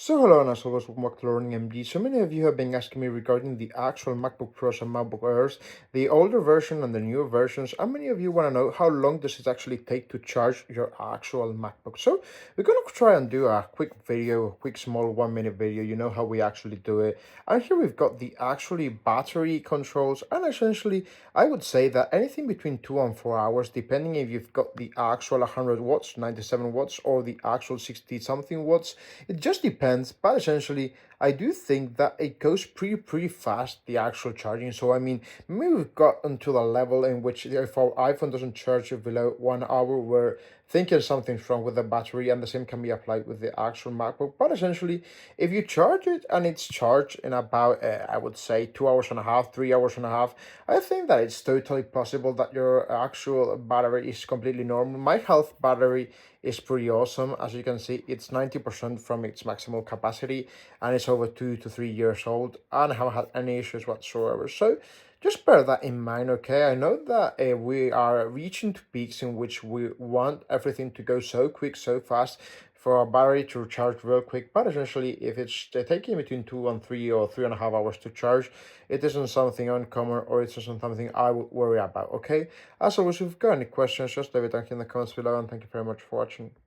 So hello and as always, welcome back to Learning MD. So many of you have been asking me regarding the actual MacBook Pros and MacBook Airs, the older version and the newer versions, and many of you want to know how long does it actually take to charge your actual MacBook. So we're going to try and do a quick video, a quick small 1 minute video, you know how we actually do it. And here we've got the actually battery controls, and essentially I would say that anything between 2 and 4 hours, depending if you've got the actual 100 watts, 97 watts, or the actual 60 something watts. It just depends, but essentially, I do think that it goes pretty fast, the actual charging. So I mean, maybe we've gotten to the level in which if our iPhone doesn't charge below 1 hour, we're thinking something's wrong with the battery, and the same can be applied with the actual MacBook. But essentially, if you charge it and it's charged in about, I would say, 2 hours and a half, 3 hours and a half, I think that it's totally possible that your actual battery is completely normal. My health battery is pretty awesome. As you can see, it's 90% from its maximum capacity, and it's over 2 to 3 years old, and I haven't had any issues whatsoever. So just bear that in mind, okay? I know that we are reaching to peaks in which we want everything to go so quick, so fast, for our battery to recharge real quick. But essentially, if it's taking between 2 and 3 or 3.5 hours to charge, it isn't something uncommon, or it isn't something I would worry about, okay? As always, if you've got any questions, just leave it down in the comments below, and thank you very much for watching.